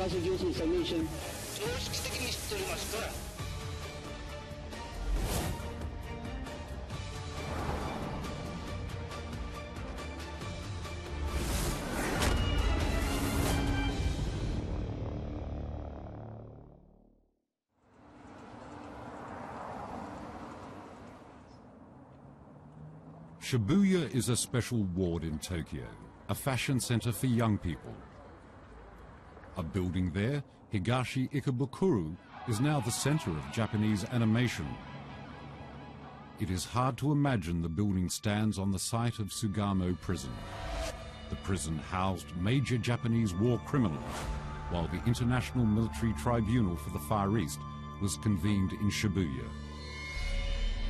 passages in summation. Shibuya is a special ward in Tokyo, a fashion center for young people. A building there, Higashi Ikebukuro, is now the center of Japanese animation. It is hard to imagine the building stands on the site of Sugamo Prison. The prison housed major Japanese war criminals, while the International Military Tribunal for the Far East was convened in Shibuya.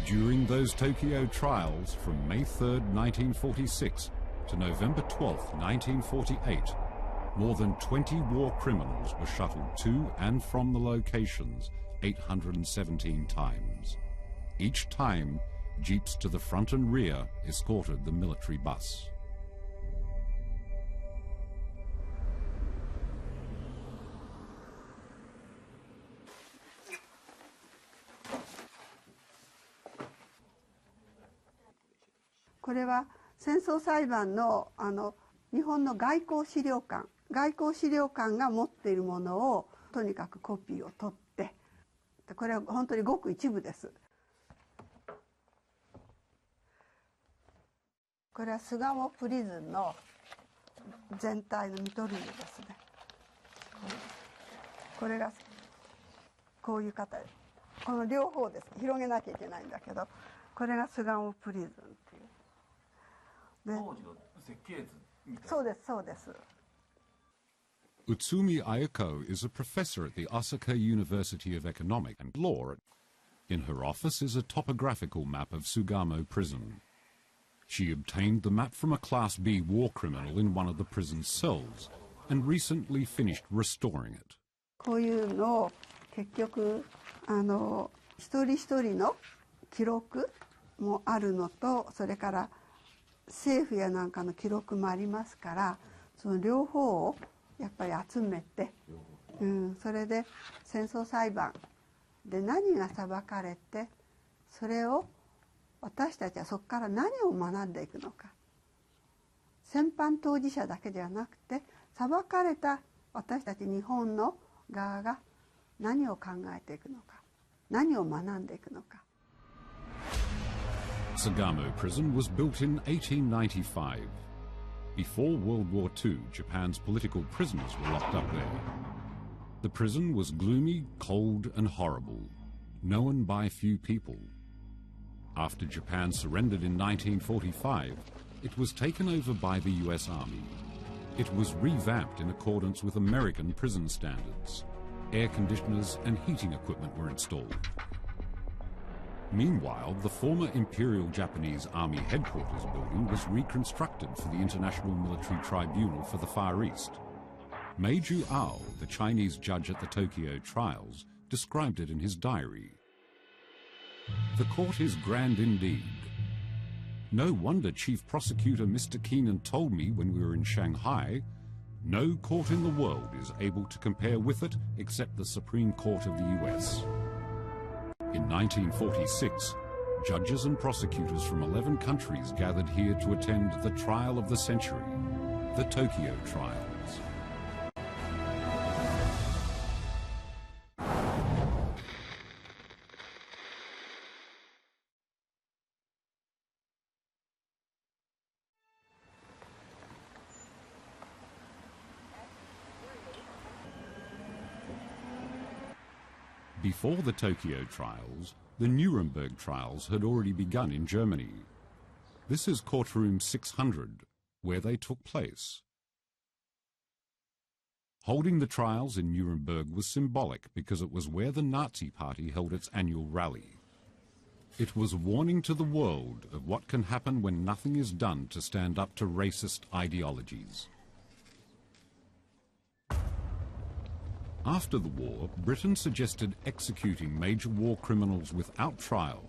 During those Tokyo trials from May 3, 1946 to November 12, 1948, more than 20 war criminals were shuttled to and from the locations 817 times. Each time, jeeps to the front and rear escorted the military bus. This is the 戦争裁判の日本の外交資料館が持っているものをとにかくコピーを取って、これは本当にごく一部です。これは巣鴨プリズンの全体の見取り図ですね。これがこういう形、この両方です。広げなきゃいけないんだけど、これが巣鴨プリズンっていう。当時の設計図みたいな。そうです、そうです。Utsumi Ayako is a professor at the Osaka University of Economics and Law. In her office is a topographical map of Sugamo Prison. She obtained the map from a Class B war criminal in one of the prison cells and recently finished restoring it. こういうのを結局一人一人の記録もあるのと、それから政府やなんかの記録もありますから、その両方をやっぱり集めて、それで戦争裁判で何が裁かれて、それを私たちはそこから何を学んでいくのか。戦犯当事者だけではなくて、裁かれた私たち日本の側が何を考えていくのか、何を学んでいくのか。Sugamo Prison was built in 1895. Before World War II, Japan's political prisoners were locked up there. The prison was gloomy, cold, and horrible, known by few people. After Japan surrendered in 1945, it was taken over by the US Army. It was revamped in accordance with American prison standards. Air conditioners and heating equipment were installed. Meanwhile, the former Imperial Japanese Army headquarters building was reconstructed for the International Military Tribunal for the Far East. Meiju Ao, the Chinese judge at the Tokyo trials, described it in his diary. The court is grand indeed. No wonder Chief Prosecutor Mr. Keenan told me when we were in Shanghai, no court in the world is able to compare with it except the Supreme Court of the US. In 1946, judges and prosecutors from 11 countries gathered here to attend the trial of the century, the Tokyo trials. Before the Tokyo trials, the Nuremberg trials had already begun in Germany. This is courtroom 600, where they took place. Holding the trials in Nuremberg was symbolic because it was where the Nazi Party held its annual rally. It was a warning to the world of what can happen when nothing is done to stand up to racist ideologies. After the war, Britain suggested executing major war criminals without trial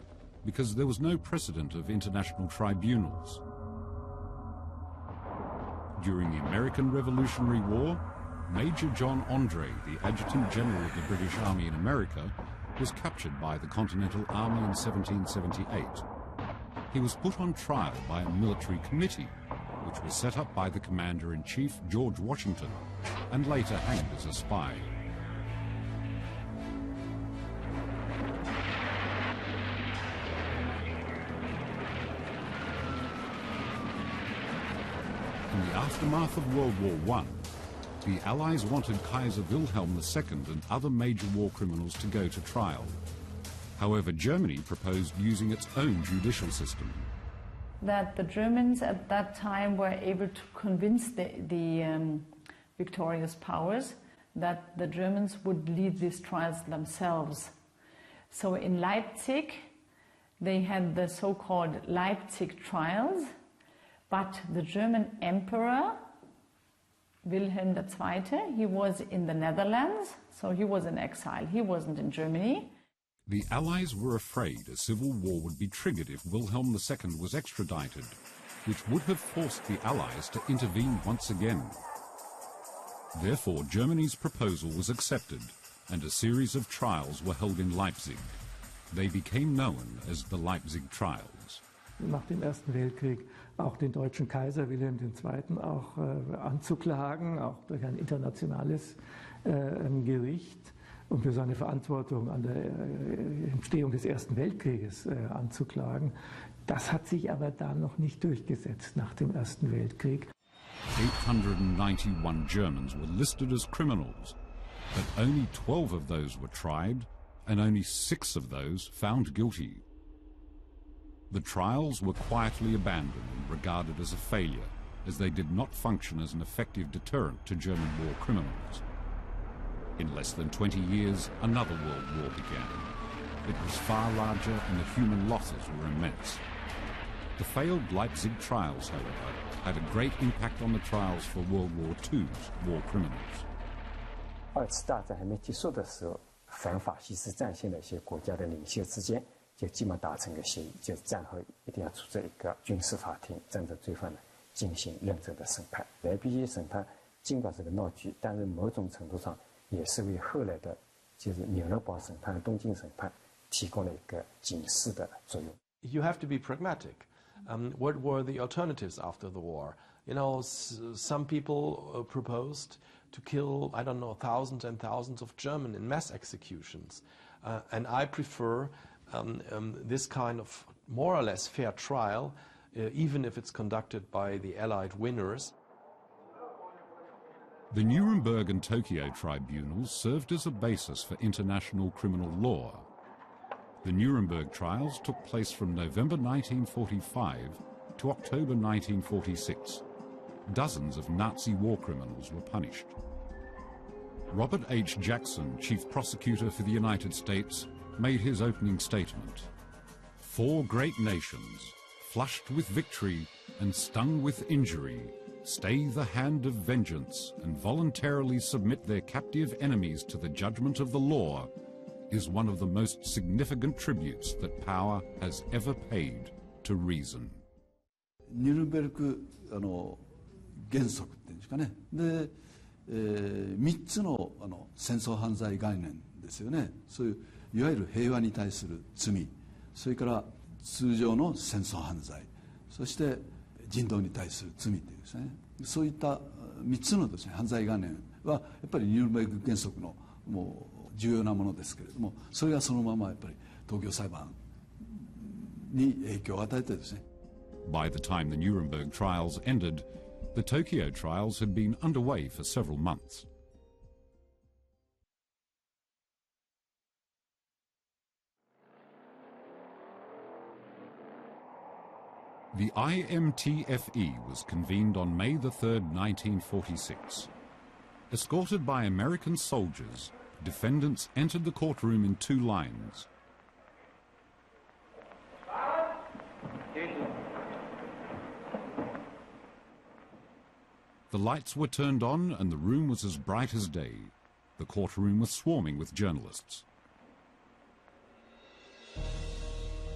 because there was no precedent of international tribunals. During the American Revolutionary War, Major John Andre, the Adjutant General of the British Army in America, was captured by the Continental Army in 1778. He was put on trial by a military committee, which was set up by the Commander-in-Chief, George Washington, and later hanged as a spy. In the aftermath of World War I, the Allies wanted Kaiser Wilhelm II and other major war criminals to go to trial. However, Germany proposed using its own judicial system. That the Germans at that time were able to convince the victorious powers that the Germans would lead these trials themselves. So in Leipzig, they had the so-called Leipzig trials, but the German Emperor, Wilhelm II, he was in the Netherlands, so he was in exile. He wasn't in Germany. The Allies were afraid a civil war would be triggered if Wilhelm II was extradited, which would have forced the Allies to intervene once again. Therefore, Germany's proposal was accepted, and a series of trials were held in Leipzig. They became known as the Leipzig Trials. Nach dem Ersten Weltkrieg auch den deutschen Kaiser Wilhelm II. Auch anzuklagen, auch durch ein internationales Gericht und für seine Verantwortung an der Entstehung des Ersten Weltkrieges anzuklagen. Das hat sich aber da noch nicht durchgesetzt nach dem Ersten Weltkrieg. 891 Germans were listed as criminals, but only 12 of those were tried and only 6 of those found guilty. The trials were quietly abandoned and regarded as a failure, as they did not function as an effective deterrent to German war criminals. In less than 20 years, another world war began. It was far larger and the human losses were immense. The failed Leipzig trials, however, had a great impact on the trials for World War II's war criminals. 二次大战还没结束的时候，反法西斯战线的一些国家的领袖之间就基本达成一个协议，就是战后一定要组织一个军事法庭，战争罪犯呢进行认真的审判。莱比锡审判尽管是个闹剧，但是某种程度上也是为后来的就是纽伦堡审判、东京审判提供了一个警示的作用。You have to be pragmatic. What were the alternatives after the war? You know, some people proposed to kill, I don't know, thousands and thousands of Germans in mass executions. And I prefer this kind of more or less fair trial, even if it's conducted by the Allied winners. The Nuremberg and Tokyo tribunals served as a basis for international criminal law. The Nuremberg trials took place from November 1945 to October 1946. Dozens of Nazi war criminals were punished. Robert H. Jackson, Chief Prosecutor for the United States, made his opening statement. 4 great nations, flushed with victory and stung with injury, stay the hand of vengeance and voluntarily submit their captive enemies to the judgment of the law is one of the most significant tributes that power has ever paid to reason. ニュルンベルク原則っていうんですかね。で、3つの戦争犯罪概念ですよね。そういういわゆる平和に対する罪、それから通常の戦争犯罪、そして人道に対する罪というですね。そういった3つのですね犯罪概念はやっぱりニュルンベルク原則のもう重要なものですけれども、それがそのままやっぱり東京裁判に影響を与えてですね。By the time the Nuremberg trials ended, the Tokyo trials had been underway for several months. The IMTFE was convened on May 3, 1946. Escorted by American soldiers, defendants entered the courtroom in 2 lines. The lights were turned on and the room was as bright as day. The courtroom was swarming with journalists.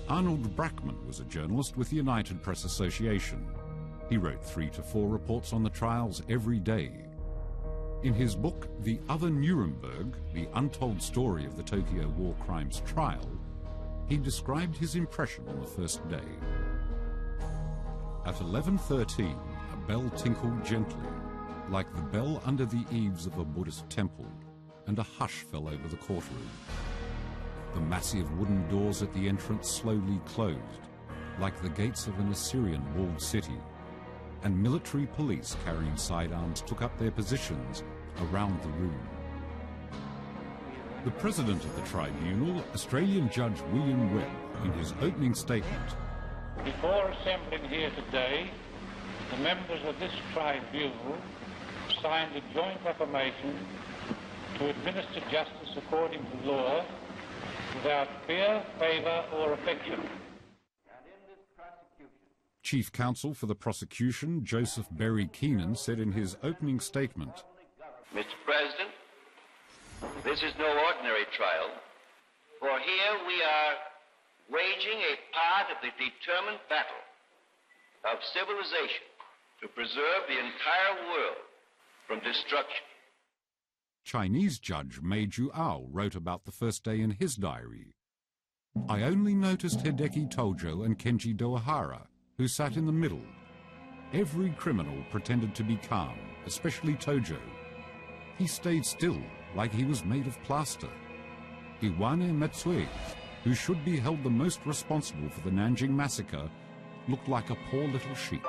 Arnold Brackman was a journalist with the United Press Association. He wrote 3 to 4 reports on the trials every day. In his book, The Other Nuremberg, The Untold Story of the Tokyo War Crimes Trial, he described his impression on the first day. At 11:13, a bell tinkled gently, like the bell under the eaves of a Buddhist temple, and a hush fell over the courtroom. The massive wooden doors at the entrance slowly closed, like the gates of an Assyrian walled city, and military police carrying sidearms took up their positions around the room. The president of the tribunal, Australian Judge William Webb, in his opening statement, "Before assembling here today, the members of this tribunal signed a joint affirmation to administer justice according to law, without fear, favour or affection." Chief Counsel for the prosecution, Joseph Berry Keenan, said in his opening statement, "Mr. President, this is no ordinary trial, for here we are waging a part of the determined battle of civilization to preserve the entire world from destruction." Chinese judge Mei Juao wrote about the first day in his diary. "I only noticed Hideki Tojo and Kenji Dohara, who sat in the middle. Every criminal pretended to be calm, especially Tojo. He stayed still, like he was made of plaster. Iwane Matsui, who should be held the most responsible for the Nanjing massacre, looked like a poor little sheep."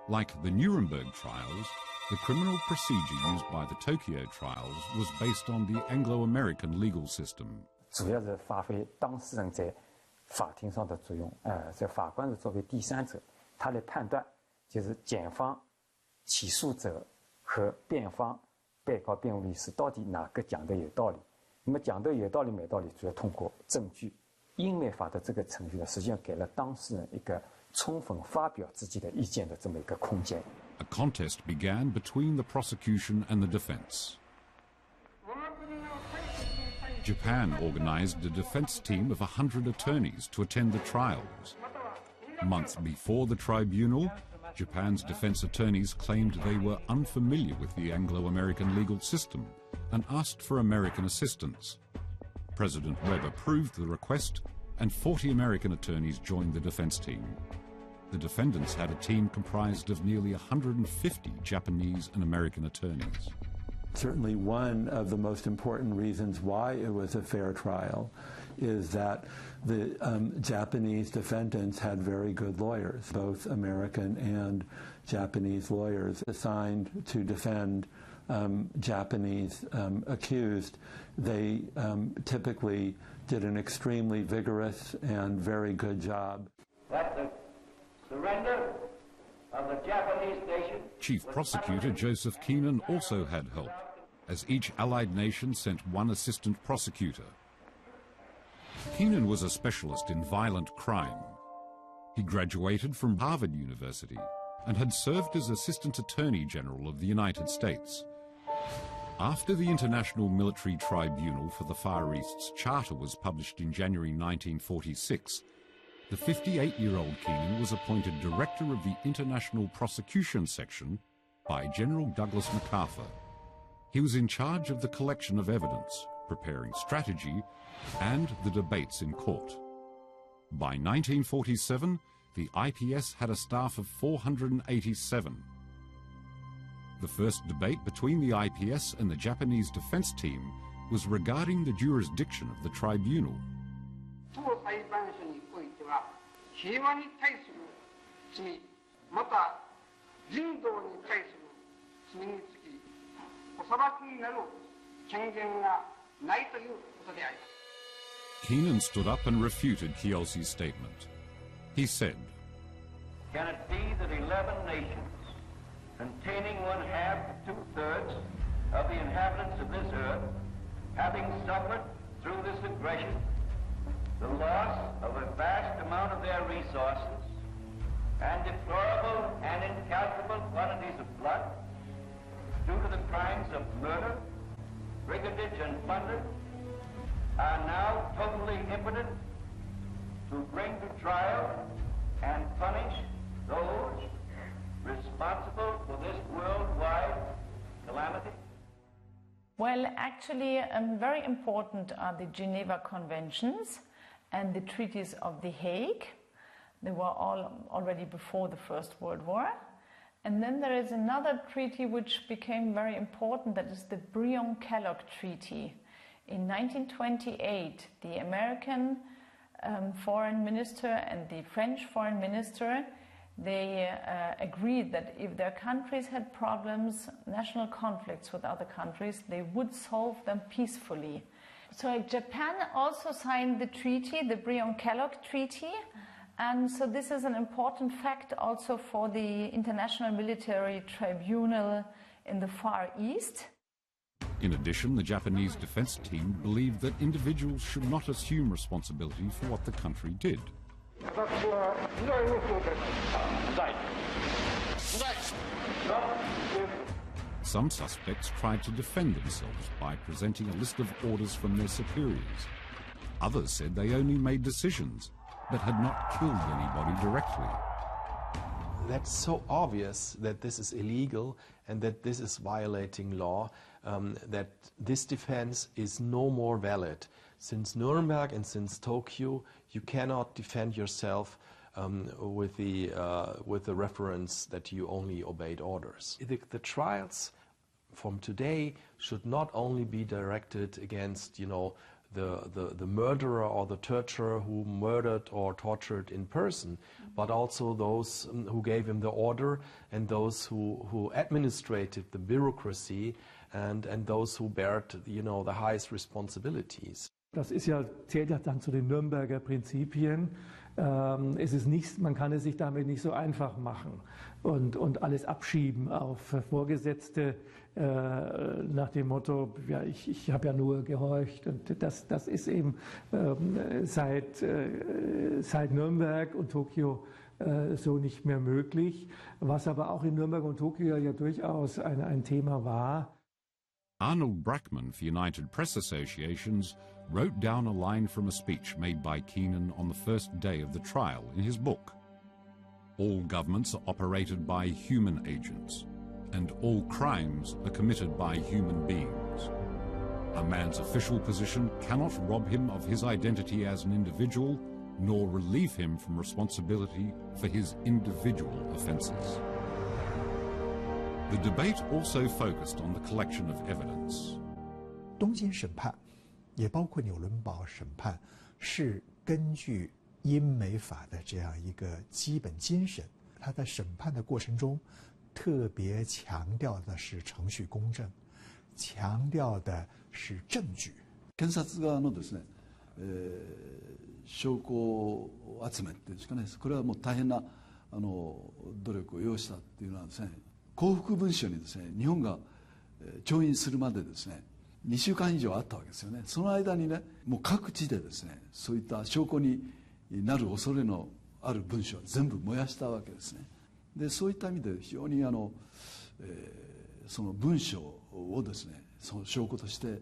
Like the Nuremberg trials, the criminal procedure used by the Tokyo trials was based on the Anglo-American legal system. 主要是发挥当事人在法庭上的作用，这法官是作为第三者，他来判断就是检方、起诉者和辩方、被告辩护律师到底哪个讲的有道理。那么讲的有道理没道理，主要通过证据。英美法的这个程序呢，实际上给了当事人一个充分发表自己的意见的这么一个空间。A contest began between the prosecution and the defense. Japan organized a defense team of 100 attorneys to attend the trials. Months before the tribunal, Japan's defense attorneys claimed they were unfamiliar with the Anglo-American legal system and asked for American assistance. President Webb approved the request, and 40 American attorneys joined the defense team. The defendants had a team comprised of nearly 150 Japanese and American attorneys. Certainly one of the most important reasons why it was a fair trial is that the Japanese defendants had very good lawyers, both American and Japanese lawyers assigned to defend Japanese accused. They typically did an extremely vigorous and very good job. That the surrender of the Japanese nation. Chief Prosecutor Joseph Keenan also had help, as each Allied nation sent one assistant prosecutor. Keenan was a specialist in violent crime. He graduated from Harvard University and had served as Assistant Attorney General of the United States. After the International Military Tribunal for the Far East's charter was published in January 1946, the 58-year-old Keenan was appointed Director of the International Prosecution Section by General Douglas MacArthur. He was in charge of the collection of evidence, preparing strategy, and the debates in court. By 1947, the IPS had a staff of 487. The first debate between the IPS and the Japanese defense team was regarding the jurisdiction of the tribunal. 裁判所においては平和に対する罪、また人道に対する罪につきお裁きになる権限がないということであります。Keenan stood up and refuted Kiyoshi's statement. He said, Can it be that 11 nations, containing 1/2 to 2/3 of the inhabitants of this earth, having suffered through this aggression the loss of a vast amount of their resources and deplorable and incalculable quantities of blood due to the crimes of murder, brigandage, and plunder, are now totally impotent to bring to trial and punish those responsible for this worldwide calamity? actually, very important are the Geneva Conventions and the treaties of The Hague. They were all already before the First World War. And then there is another treaty which became very important, that is the Briand-Kellogg Treaty. In 1928, the American foreign minister and the French foreign minister, they agreed that if their countries had problems, national conflicts with other countries, they would solve them peacefully. So Japan also signed the treaty, the Briand-Kellogg Treaty, and so this is an important fact also for the International Military Tribunal in the Far East. In addition, the Japanese defense team believed that individuals should not assume responsibility for what the country did. Some suspects tried to defend themselves by presenting a list of orders from their superiors. Others said they only made decisions, but had not killed anybody directly. That's so obvious that this is illegal and that this is violating law, that this defense is no more valid. Since Nuremberg and since Tokyo, you cannot defend yourself with the reference that you only obeyed orders. The trials from today should not only be directed against, the murderer or the torturer who murdered or tortured in person, but also those who gave him the order and those who administrated the bureaucracy and those who bared, the highest responsibilities. Das zählt ja dann zu den Nürnberger Prinzipien. Es ist nicht, man kann es sich damit nicht so einfach machen und alles abschieben auf Vorgesetzte nach dem Motto, ja, ich habe ja nur gehorcht. Und das ist eben seit Nürnberg und Tokio so nicht mehr möglich. Was aber auch in Nürnberg und Tokio ja durchaus ein Thema war. Arnold Brackman for United Press Associations wrote down a line from a speech made by Keenan on the first day of the trial in his book. All governments are operated by human agents, and all crimes are committed by human beings. A man's official position cannot rob him of his identity as an individual, nor relieve him from responsibility for his individual offences. The debate also focused on the collection of evidence. 东京审判，也包括纽伦堡审判，是根据英美法的这样一个基本精神。他在审判的过程中，特别强调的是程序公正，强調的是證據。検察側のですね、証拠集めっていうんですかね、これはもう大変な努力を要したっていうのはですね。降伏文書にですね、日本が調印するまでですね、2週間以上あったわけですよね。その間にね、もう各地でですね、そういった証拠になる恐れのある文書は全部燃やしたわけですね。で、そういった意味で非常にその文書をですね、その証拠として、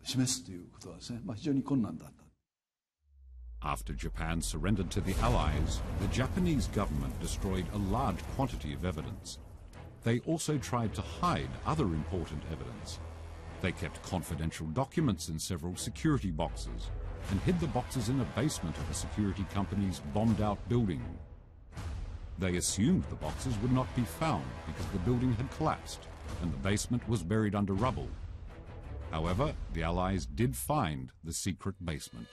示すということはですね、非常に困難だった。After Japan surrendered to the Allies, the Japanese government destroyed a large quantity of evidence. They also tried to hide other important evidence. They kept confidential documents in several security boxes and hid the boxes in a basement of a security company's bombed-out building. They assumed the boxes would not be found because the building had collapsed and the basement was buried under rubble. However, the Allies did find the secret basement.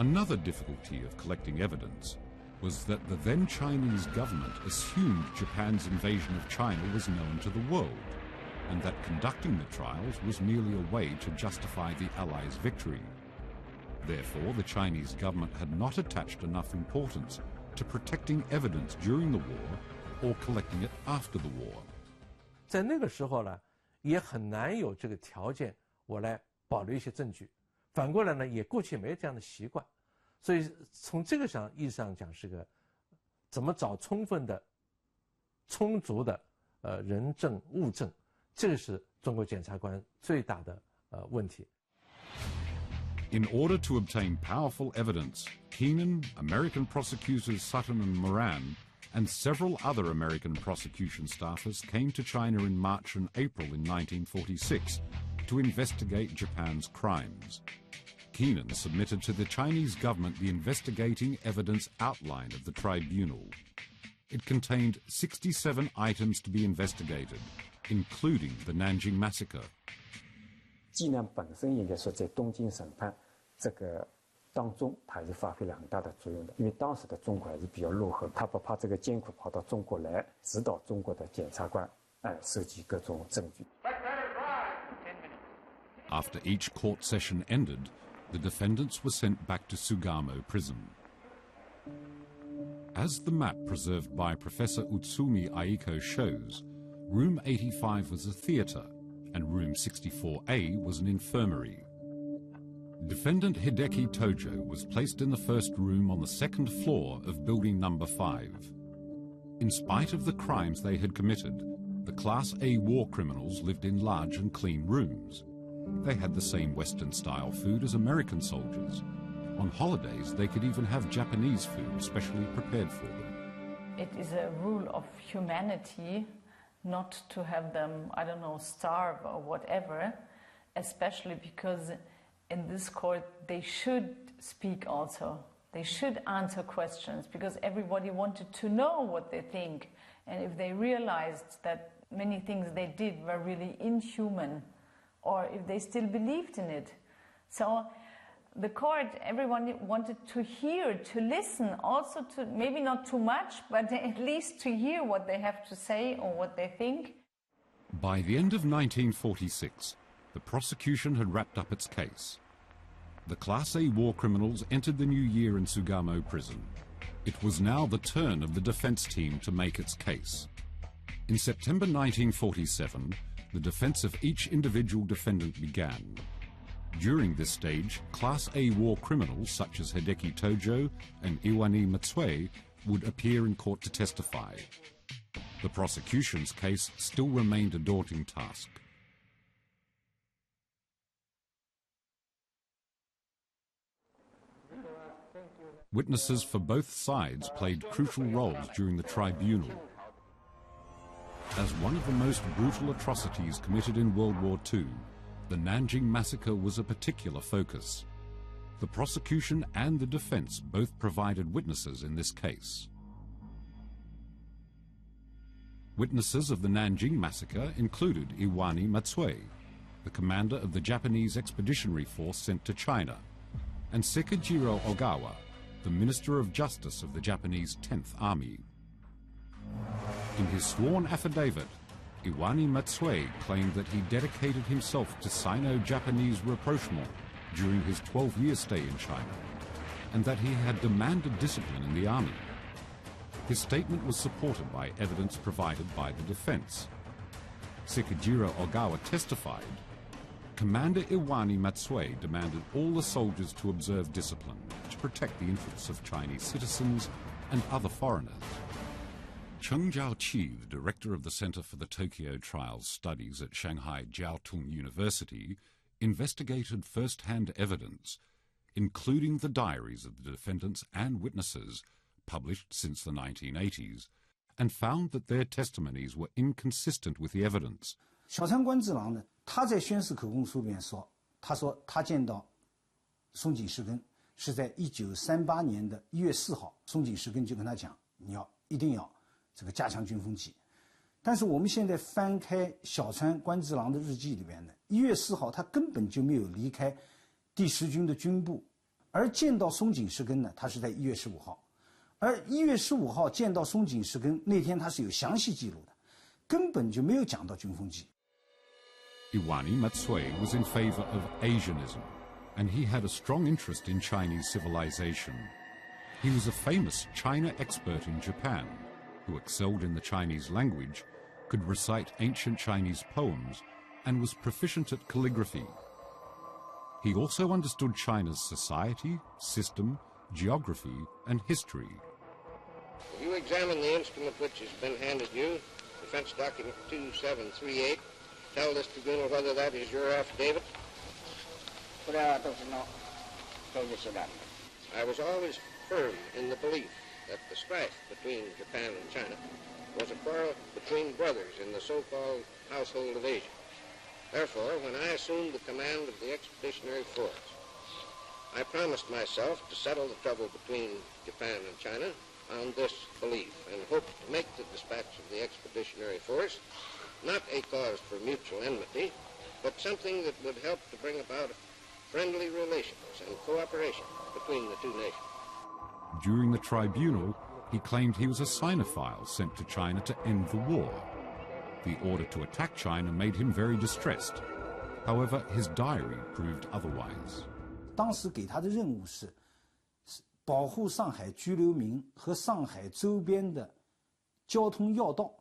Another difficulty of collecting evidence was that the then Chinese government assumed Japan's invasion of China was known to the world, and that conducting the trials was merely a way to justify the Allies' victory. Therefore, the Chinese government had not attached enough importance to protecting evidence during the war or collecting it after the war. 在那个时候呢，也很难有这个条件，我来保留一些证据。反过来呢，也过去没有这样的习惯，所以从这个意义上讲，是个怎么找充分的、充足的人证物证，这个是中国检察官最大的问题。In order to obtain powerful evidence, Keenan, American prosecutors Sutton and Moran, and several other American prosecution staffers came to China in March and April in 1946 to investigate Japan's crimes. Keenan submitted to the Chinese government the investigating evidence outline of the tribunal. It contained 67 items to be investigated, including the Nanjing massacre. 纪念本身应该说在东京审判这个当中，它是发挥了很大的作用的。因为当时的中国还是比较落后，他不怕这个艰苦跑到中国来，指导中国的检察官收集各种证据。After each court session ended, the defendants were sent back to Sugamo prison. As the map preserved by Professor Utsumi Aiko shows, Room 85 was a theatre and Room 64A was an infirmary. Defendant Hideki Tojo was placed in the first room on the second floor of building number 5. In spite of the crimes they had committed, the Class A war criminals lived in large and clean rooms. They had the same Western-style food as American soldiers. On holidays, they could even have Japanese food specially prepared for them. It is a rule of humanity not to have them, I don't know, starve or whatever, especially because in this court they should speak also. They should answer questions because everybody wanted to know what they think. And if they realized that many things they did were really inhuman, or if they still believed in it. So the court, everyone wanted to hear, to listen, also to, maybe not too much, but at least to hear what they have to say or what they think. By the end of 1946, the prosecution had wrapped up its case. The Class A war criminals entered the new year in Sugamo prison. It was now the turn of the defense team to make its case. In September 1947, the defense of each individual defendant began. During this stage, Class A war criminals such as Hideki Tojo and Iwani Matsue would appear in court to testify. The prosecution's case still remained a daunting task. Witnesses for both sides played crucial roles during the tribunal. As one of the most brutal atrocities committed in World War II, the Nanjing massacre was a particular focus. The prosecution and the defense both provided witnesses in this case. Witnesses of the Nanjing massacre included Iwani Matsue, the commander of the Japanese expeditionary force sent to China, and Sekijiro Ogawa, the Minister of Justice of the Japanese 10th Army. In his sworn affidavit, Iwani Matsue claimed that he dedicated himself to Sino-Japanese rapprochement during his 12-year stay in China, and that he had demanded discipline in the army. His statement was supported by evidence provided by the defense. Sekijiro Ogawa testified, Commander Iwani Matsue demanded all the soldiers to observe discipline to protect the interests of Chinese citizens and other foreigners. Cheng Jiaoqi, the director of the Center for the Tokyo Trials Studies at Shanghai Jiaotong University, investigated first-hand evidence, including the diaries of the defendants and witnesses published since the 1980s, and found that their testimonies were inconsistent with the evidence. 小川官治郎呢，他在宣誓口供书里面说，他说他见到松井石根是在1938年的1月4号，松井石根就跟他讲，你一定要这个加强军风纪。但是我们现在翻开小川官治郎的日记里面呢，1月4号他根本就没有离开第10军的军部，而见到松井石根呢，他是在1月15号，而1月15号见到松井石根那天他是有详细记录的，根本就没有讲到军风纪。Iwani Matsue was in favor of Asianism, and he had a strong interest in Chinese civilization. He was a famous China expert in Japan, who excelled in the Chinese language, could recite ancient Chinese poems, and was proficient at calligraphy. He also understood China's society, system, geography, and history. You examine the instrument which has been handed you, Defense Document 2738. Tell this tribunal whether that is your affidavit. I was always firm in the belief that the strife between Japan and China was a quarrel between brothers in the so-called household of Asia. Therefore, when I assumed the command of the expeditionary force, I promised myself to settle the trouble between Japan and China on this belief, and hoped to make the dispatch of the expeditionary force not a cause for mutual enmity, but something that would help to bring about friendly relations and cooperation between the two nations. During the tribunal, he claimed he was a Sinophile sent to China to end the war. The order to attack China made him very distressed. However, his diary proved otherwise. 当时给他的任务是保护上海居留民和上海周边的交通要道，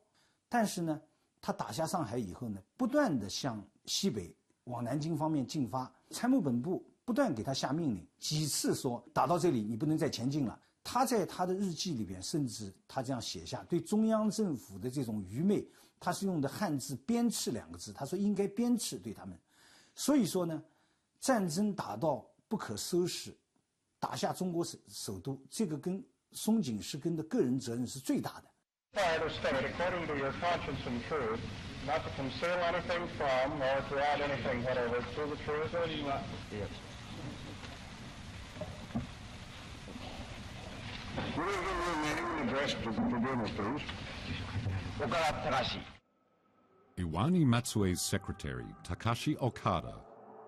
但是呢，他打下上海以后呢，不断的向西北往南京方面进发。参谋本部不断给他下命令，几次说打到这里你不能再前进了。他在他的日记里边，甚至他这样写下对中央政府的这种愚昧，他是用的汉字鞭笞2个字，他说应该鞭笞对他们。所以说呢，战争打到不可收拾，打下中国首都，这个跟松井石根的个人责任是最大的。I understand, according to your conscience and truth, not to conceal anything from or to add anything whatever to the truth. Yes. Will you give your name and address to the tribunal, please? Okada Takashi. Iwani Matsue's secretary, Takashi Okada,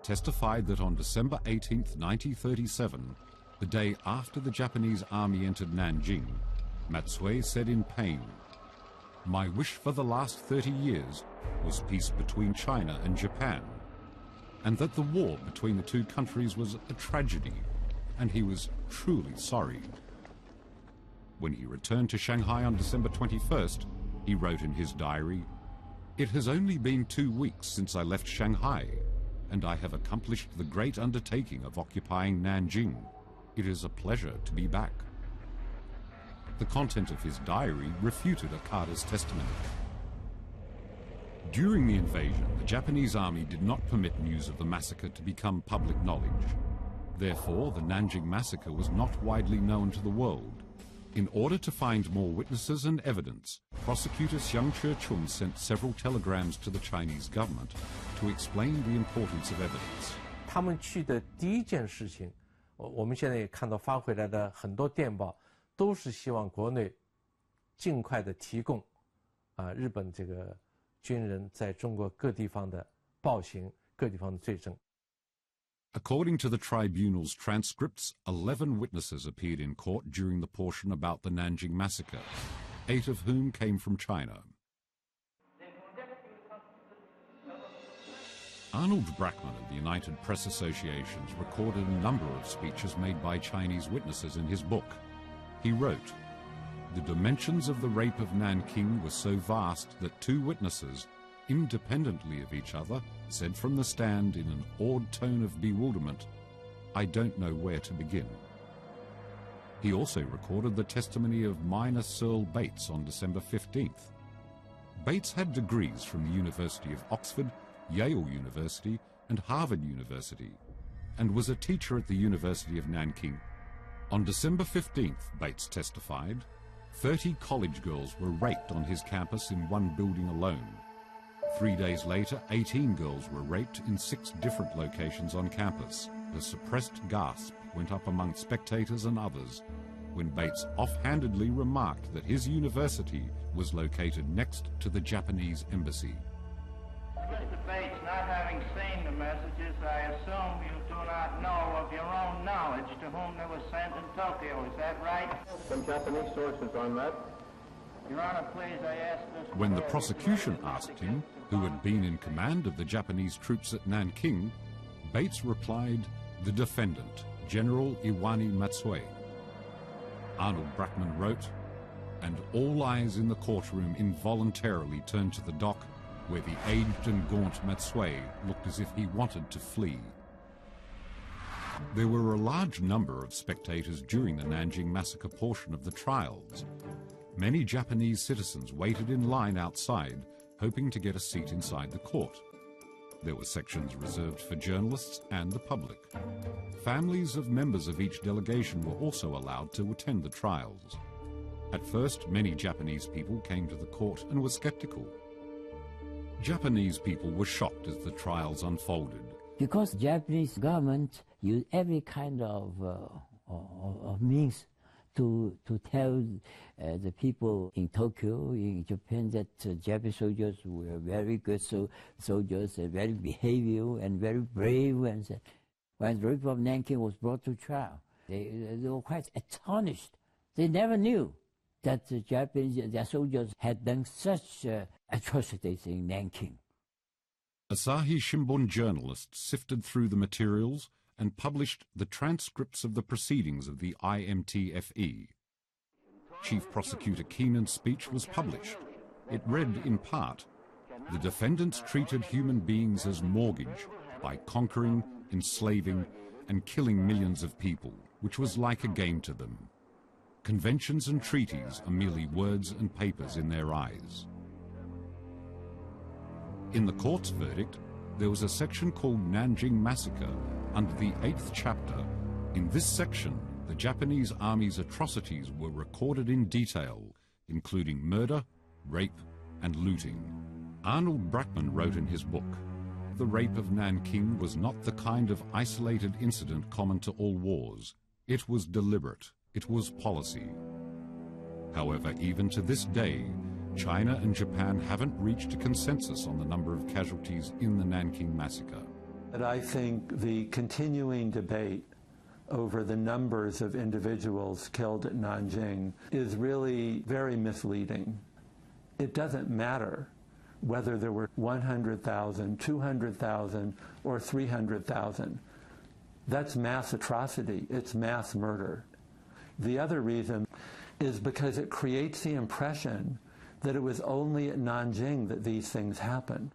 testified that on December 18, 1937, the day after the Japanese army entered Nanjing, Matsue said in pain, "My wish for the last 30 years was peace between China and Japan, and that the war between the two countries was a tragedy, and he was truly sorry." When he returned to Shanghai on December 21st, he wrote in his diary, "It has only been 2 weeks since I left Shanghai, and I have accomplished the great undertaking of occupying Nanjing. It is a pleasure to be back." The content of his diary refuted Okada's testimony. During the invasion, the Japanese army did not permit news of the massacre to become public knowledge. Therefore, the Nanjing massacre was not widely known to the world. In order to find more witnesses and evidence, prosecutor Xiang Chechun sent several telegrams to the Chinese government to explain the importance of evidence. 他们去的第一件事情，我们现在也看到发回来的很多电报，都是希望国内尽快的提供日本这个军人在中国各地方的暴行、各地方的罪证。According to the tribunal's transcripts, 11 witnesses appeared in court during the portion about the Nanjing massacre, 8 of whom came from China. Arnold Brackman of the United Press Associations recorded a number of speeches made by Chinese witnesses in his book. He wrote, "The dimensions of the rape of Nanking were so vast that 2 witnesses, independently of each other, said from the stand in an awed tone of bewilderment, 'I don't know where to begin.'" He also recorded the testimony of minor Searle Bates on December 15th. Bates had degrees from the University of Oxford, Yale University, and Harvard University, and was a teacher at the University of Nanking. On December 15th, Bates testified, 30 college girls were raped on his campus in one building alone. 3 days later, 18 girls were raped in 6 different locations on campus. A suppressed gasp went up among spectators and others when Bates offhandedly remarked that his university was located next to the Japanese embassy. Mr. Bates, not having seen the messages, I assume you do not know of your own knowledge to whom they were sent in Tokyo. Is that right? Some Japanese sources on that. Your Honor, please, I ask this... When the prosecution asked him who had been in command of the Japanese troops at Nanking, Bates replied, "The defendant, General Iwani Matsue." Arnold Brackman wrote, "And all eyes in the courtroom involuntarily turned to the dock, where the aged and gaunt Matsue looked as if he wanted to flee." There were a large number of spectators during the Nanjing massacre portion of the trials. Many Japanese citizens waited in line outside, hoping to get a seat inside the court. There were sections reserved for journalists and the public. Families of members of each delegation were also allowed to attend the trials. At first, many Japanese people came to the court and were skeptical. Japanese people were shocked as the trials unfolded. Because the Japanese government used every kind of means to tell the people in Tokyo, in Japan, that Japanese soldiers were very good soldiers, very behavioral and very brave. And when the rape of Nanking was brought to trial, they were quite astonished. They never knew that the Japanese, their soldiers had done such atrocities in Nanking. Asahi Shimbun journalists sifted through the materials and published the transcripts of the proceedings of the IMTFE. Chief Prosecutor Keenan's speech was published. It read in part, "The defendants treated human beings as mortgage by conquering, enslaving, and killing millions of people, which was like a game to them. Conventions and treaties are merely words and papers in their eyes." In the court's verdict, there was a section called Nanjing Massacre under the 8th chapter. In this section, the Japanese army's atrocities were recorded in detail, including murder, rape, and looting. Arnold Brackman wrote in his book, "The rape of Nanking was not the kind of isolated incident common to all wars. It was deliberate. It was policy." However, even to this day, China and Japan haven't reached a consensus on the number of casualties in the Nanking massacre. But I think the continuing debate over the numbers of individuals killed at Nanjing is really very misleading. It doesn't matter whether there were 100,000, 200,000, or 300,000. That's mass atrocity. It's mass murder. The other reason is because it creates the impression that it was only at Nanjing that these things happened.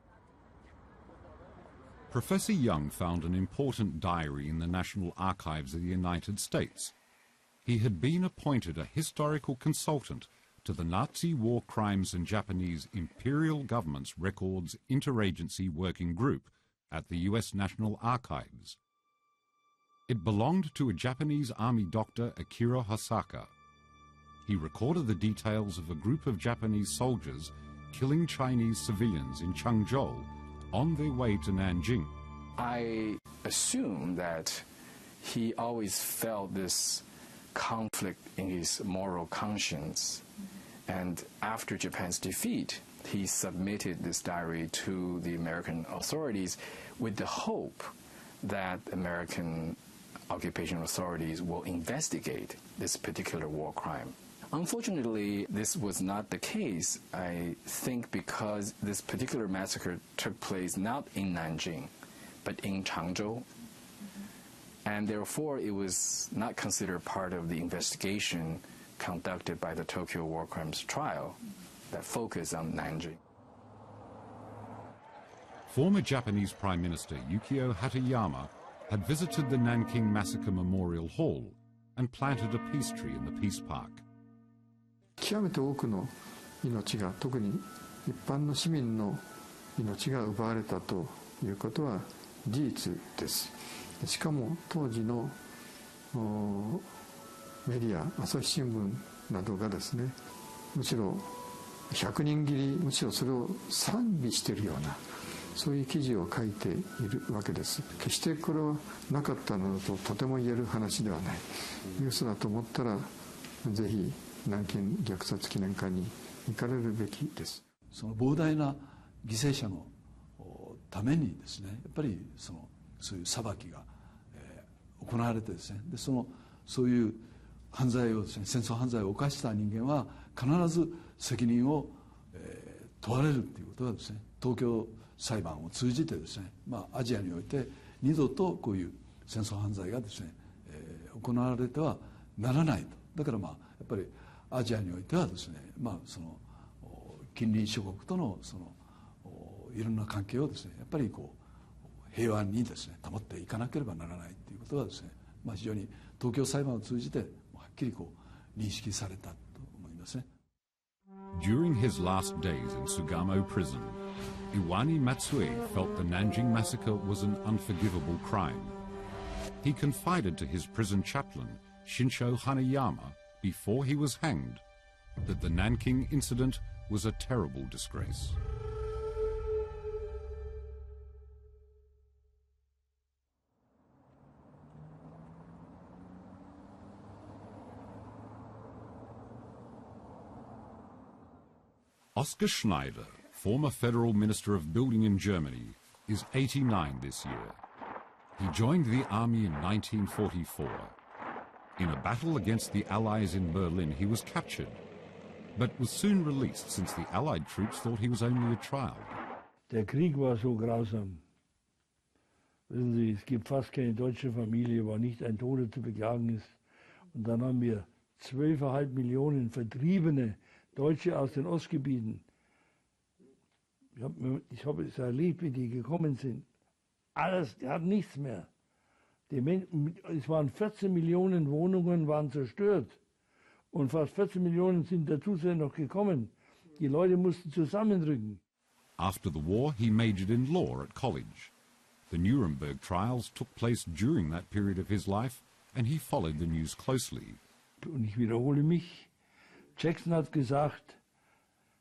Professor Young found an important diary in the National Archives of the United States. He had been appointed a historical consultant to the Nazi War Crimes and Japanese Imperial Government's Records Interagency Working Group at the U.S. National Archives. It belonged to a Japanese army doctor, Akira Hosaka. He recorded the details of a group of Japanese soldiers killing Chinese civilians in Changzhou on their way to Nanjing. I assume that he always felt this conflict in his moral conscience. And after Japan's defeat, he submitted this diary to the American authorities with the hope that American occupation authorities will investigate this particular war crime. Unfortunately, this was not the case, I think, because this particular massacre took place not in Nanjing, but in Changzhou. And therefore, it was not considered part of the investigation conducted by the Tokyo War Crimes Trial that focused on Nanjing. Former Japanese Prime Minister Yukio Hatayama had visited the Nanking Massacre Memorial Hall and planted a peace tree in the Peace Park. 極めて多くの命が、特に一般の市民の命が奪われたということは事実です。しかも当時のメディア、朝日新聞などがですね、むしろ100人切り、むしろそれを賛美しているような、そういう記事を書いているわけです。決してこれはなかったのだととても言える話ではない。ニュースだと思ったらぜひ南京虐殺記念館に行かれるべきです。その膨大な犠牲者のためにですね、やっぱりそういう裁きが、行われてですね、でそういう犯罪をですね、戦争犯罪を犯した人間は必ず責任を、問われるということがですね、東京裁判を通じてですね、アジアにおいて二度とこういう戦争犯罪がですね、行われてはならないと。だからやっぱりアジアにおいてはですね、近隣諸国とのいろんな関係をですね、やっぱり平和にですね保っていかなければならないということがですね、非常に東京裁判を通じてはっきり認識されたと思いますね。During his last days in Sugamo prison, Iwani Matsue felt the Nanjing massacre was an unforgivable crime. He confided to his prison chaplain, Shinsho Hanayama, before he was hanged, that the Nanking incident was a terrible disgrace. Oskar Schneider, former federal minister of building in Germany, is 89 this year. He joined the army in 1944. In a battle against the Allies in Berlin, he was captured, but was soon released since the Allied troops thought he was only a child. Der Krieg war so grausam. Wissen Sie, es gibt fast keine deutsche Familie, wo nicht ein Toter zu beklagen ist. Und dann haben wir 12,5 Millionen Vertriebene Deutsche aus den Ostgebieten. Ich habe es erlebt, wie die gekommen sind. Alles, die hatten nichts mehr. Es waren 14 Millionen Wohnungen waren zerstört. Und fast 14 Millionen sind dazu noch gekommen. Die Leute mussten zusammenrücken. After the war, he majored in law at college. The Nuremberg trials took place during that period of his life, and he followed the news closely. Und ich wiederhole mich, Jackson hat gesagt,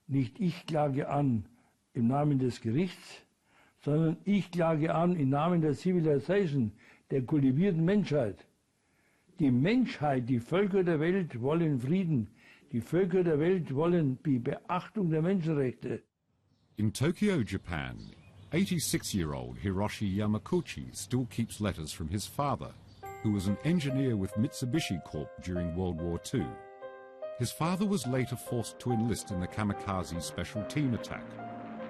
nicht ich klage an im Namen des Gerichts, sondern ich klage an im Namen der Civilization, der kultivierten Menschheit. Die Menschheit, die Völker der Welt wollen Frieden. Die Völker der Welt wollen die Beachtung der Menschenrechte. In Tokyo, Japan, 86-year-old Hiroshi Yamaguchi still keeps letters from his father, who was an engineer with Mitsubishi Corp during World War II. His father was later forced to enlist in the kamikaze special team attack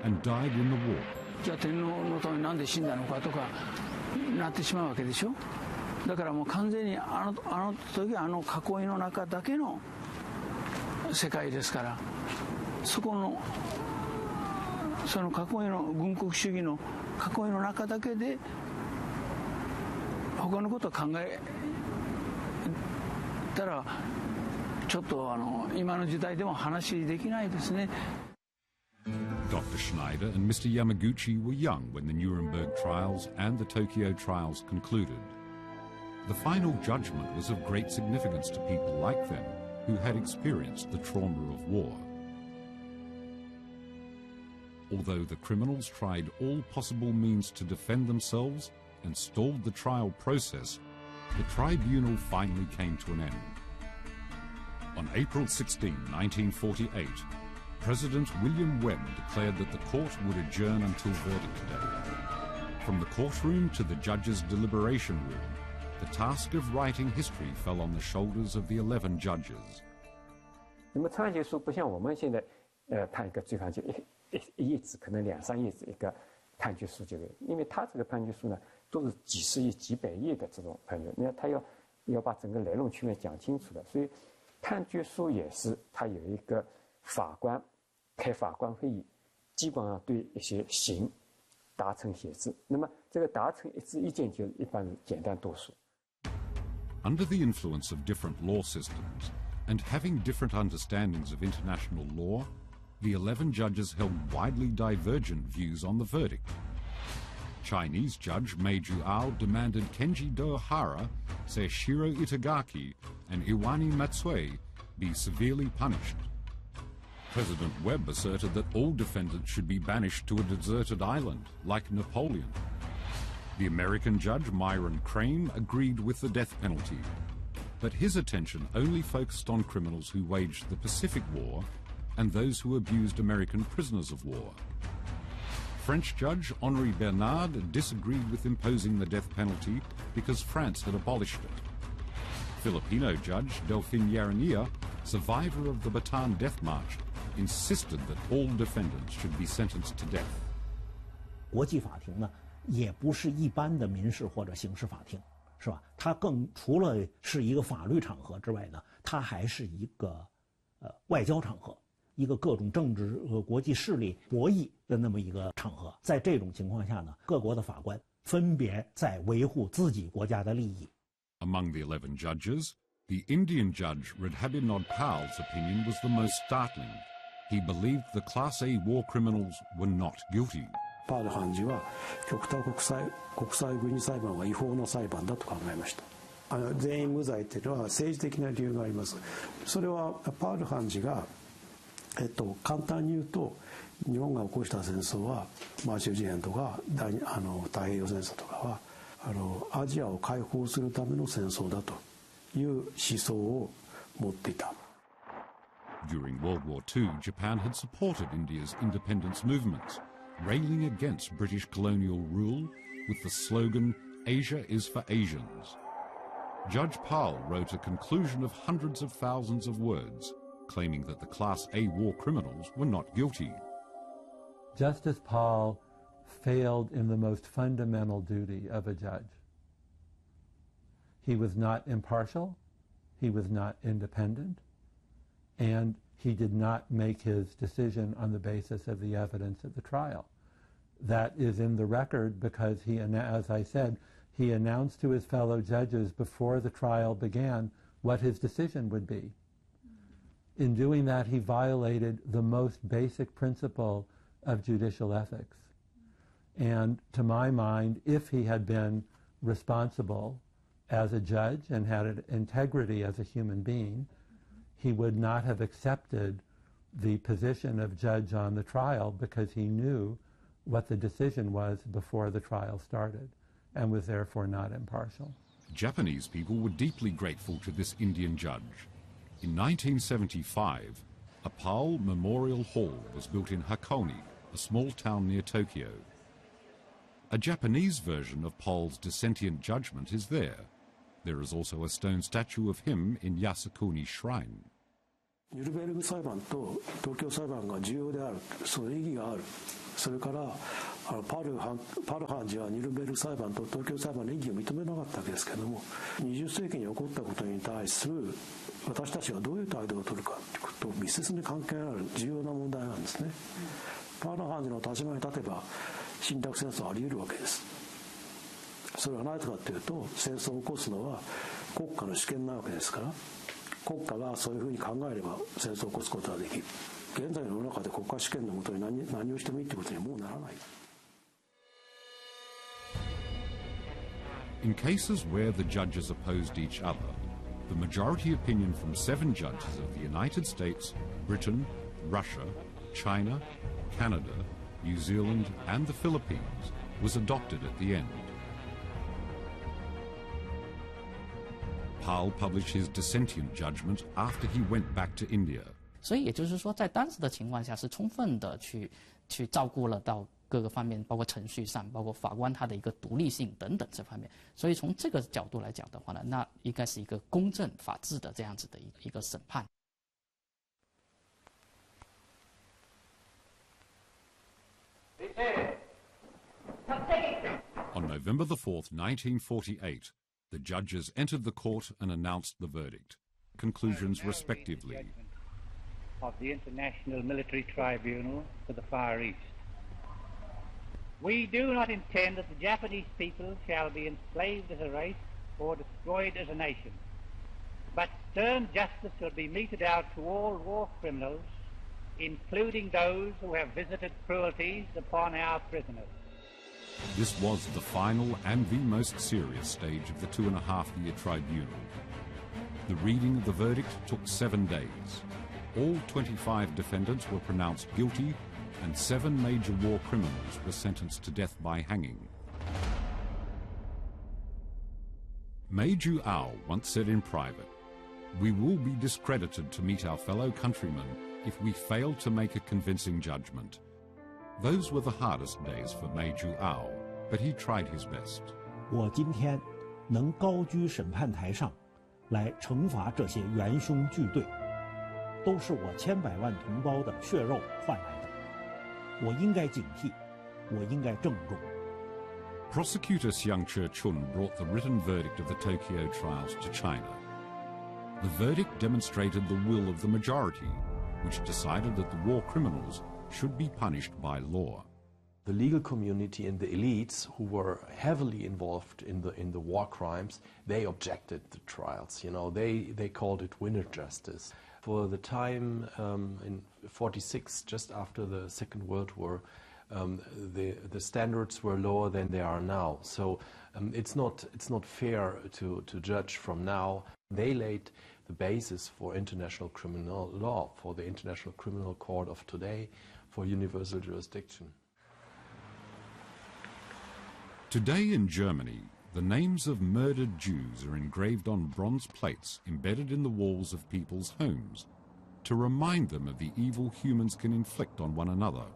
and died in the war. じゃあ天皇のためになんで死んだのかとかなってしまうわけでしょ。だからもう完全にあの時は囲いの中だけの世界ですから、その囲いの軍国主義の囲いの中だけで他のことを考えたらちょっと今の時代でも話できないですね。Dr. Schneider and Mr. Yamaguchi were young when the Nuremberg trials and the Tokyo trials concluded. The final judgment was of great significance to people like them who had experienced the trauma of war. Although the criminals tried all possible means to defend themselves and stalled the trial process, the tribunal finally came to an end. On April 16, 1948, President William Webb declared that the court would adjourn until verdict day. From the courtroom to the judge's deliberation room, the task of writing history fell on the shoulders of the 11 judges. 那么判决书不像我们现在，判一个罪犯就一页纸，可能2-3页纸一个判决书就有，因为他这个判决书呢，都是几十页、几百页的这种判决，那他要把整个来龙去脉讲清楚的，所以判决书也是他有一个法官开法官会议，基本上对一些刑达成协议。那么这个达成一致意见就一般简单多数。Under the influence of different law systems and having different understandings of international law, the 11 judges held widely divergent views on the verdict. Chinese judge Mei Juao demanded Kenji Dohara, Seishiro Itagaki, and Iwani Matsue be severely punished. President Webb asserted that all defendants should be banished to a deserted island, like Napoleon. The American judge Myron Crane agreed with the death penalty, but his attention only focused on criminals who waged the Pacific War and those who abused American prisoners of war. French judge Henri Bernard disagreed with imposing the death penalty because France had abolished it. Filipino judge Delphine Yarania, survivor of the Bataan Death March, insisted that all defendants should be sentenced to death. 国际法庭呢，也不是一般的民事或者刑事法庭，是吧？它更除了是一个法律场合之外呢，它还是一个外交场合，一个各种政治和国际势力博弈的那么一个场合。在这种情况下呢，各国的法官分别在维护自己国家的利益。Among the 11 judges, the Indian judge Radhabinod Pal's opinion was the most startling. He believed the Class A war criminals were not guilty. パール判事は極東国際軍事裁判は違法の裁判だと考えました。全員無罪っていうのは政治的な理由があります。それはパール判事が、簡単に言うと日本が起こした戦争は満州事変とか太平洋戦争とかはアジアを解放するための戦争だという思想を持っていた。During World War II, Japan had supported India's independence movements, railing against British colonial rule with the slogan, "Asia is for Asians." Judge Powell wrote a conclusion of hundreds of thousands of words, claiming that the Class A war criminals were not guilty. Justice Powell failed in the most fundamental duty of a judge. He was not impartial, he was not independent, and he did not make his decision on the basis of the evidence at the trial. That is in the record because he, as I said, he announced to his fellow judges before the trial began what his decision would be. In doing that, he violated the most basic principle of judicial ethics. And to my mind, if he had been responsible as a judge and had integrity as a human being, he would not have accepted the position of judge on the trial because he knew what the decision was before the trial started and was therefore not impartial. Japanese people were deeply grateful to this Indian judge. In 1975, a Powell Memorial Hall was built in Hakone, a small town near Tokyo. A Japanese version of Powell's dissentient judgment is there. There is also a stone statue of him in Yasukuni Shrine. ニュルベルグ裁判と東京裁判が重要である、その意義がある。それからパル判事はニュルベルグ裁判と東京裁判の意義を認めなかったわけですけれども、20世紀に起こったことに対する私たちがどういう態度を取るかということと密接に関係ある重要な問題なんですね。パル判事の立場に立てば侵略戦争はあり得るわけです。それは何かというと、戦争を起こすのは国家の主権なわけですから、国家がそういうふうに考えれば戦争を起こすことができる。現在の世の中で国家主権のもとに何をしてもいいということにはもうならない。In cases where the judges opposed each other, the majority opinion from 7 judges of the United States, Britain, Russia, China, Canada, New Zealand, and the Philippines was adopted at the end. Powell published his dissentient judgment after he went back to India. 所以也就是说，在当时的情况下，是充分的去照顾了到各个方面，包括程序上，包括法官他的一个独立性等等这方面。所以从这个角度来讲的话呢，那应该是一个公正法治的这样子的一个审判。On November the 4th, 1948, the judges entered the court and announced the verdict, conclusions respectively. Of the International Military Tribunal for the Far East. We do not intend that the Japanese people shall be enslaved as a race or destroyed as a nation, but stern justice shall be meted out to all war criminals, including those who have visited cruelties upon our prisoners. This was the final and the most serious stage of the 2.5-year tribunal. The reading of the verdict took 7 days. All 25 defendants were pronounced guilty, and 7 major war criminals were sentenced to death by hanging. Mei Ju-ao once said in private, "We will be discredited to meet our fellow countrymen if we fail to make a convincing judgment." Those were the hardest days for Mei Ju-ao, but he tried his best. 我今天能高居审判台上，来惩罚这些元凶巨队，都是我千百万同胞的血肉换来的。我应该警惕，我应该郑重。Prosecutor Xiang Che-chun brought the written verdict of the Tokyo trials to China. The verdict demonstrated the will of the majority, which decided that the war criminals should be punished by law. The legal community and the elites who were heavily involved in the war crimes, they objected to trials. You know, they called it winner justice. For the time in 46, just after the Second World War, the standards were lower than they are now. So it's not fair to judge from now. They laid the basis for international criminal law, for the International Criminal Court of today, for universal jurisdiction. Today in Germany, the names of murdered Jews are engraved on bronze plates embedded in the walls of people's homes to remind them of the evil humans can inflict on one another.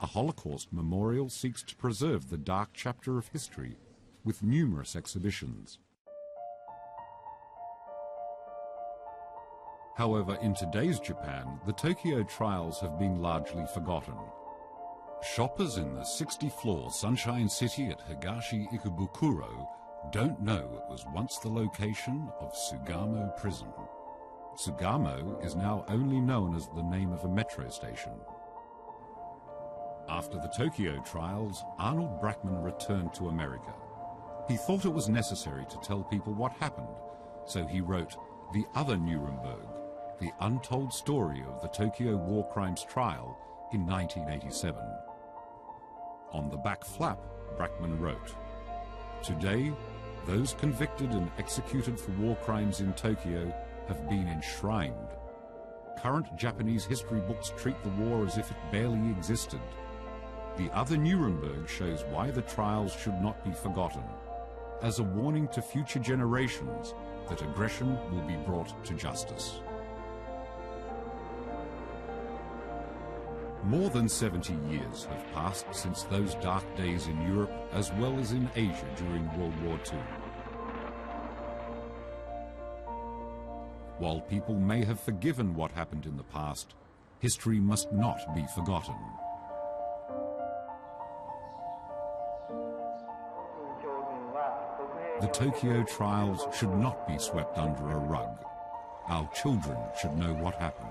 A Holocaust memorial seeks to preserve the dark chapter of history with numerous exhibitions. However, in today's Japan, the Tokyo trials have been largely forgotten. Shoppers in the 60-floor Sunshine City at Higashi Ikebukuro don't know it was once the location of Sugamo Prison. Sugamo is now only known as the name of a metro station. After the Tokyo trials, Arnold Brackman returned to America. He thought it was necessary to tell people what happened, so he wrote The Other Nuremberg, the untold story of the Tokyo war crimes trial in 1987. On the back flap, Brackman wrote, Today, those convicted and executed for war crimes in Tokyo have been enshrined. Current Japanese history books treat the war as if it barely existed. The Other Nuremberg shows why the trials should not be forgotten, as a warning to future generations that aggression will be brought to justice. More than 70 years have passed since those dark days in Europe as well as in Asia during World War II. While people may have forgiven what happened in the past, history must not be forgotten. The Tokyo trials should not be swept under a rug. Our children should know what happened.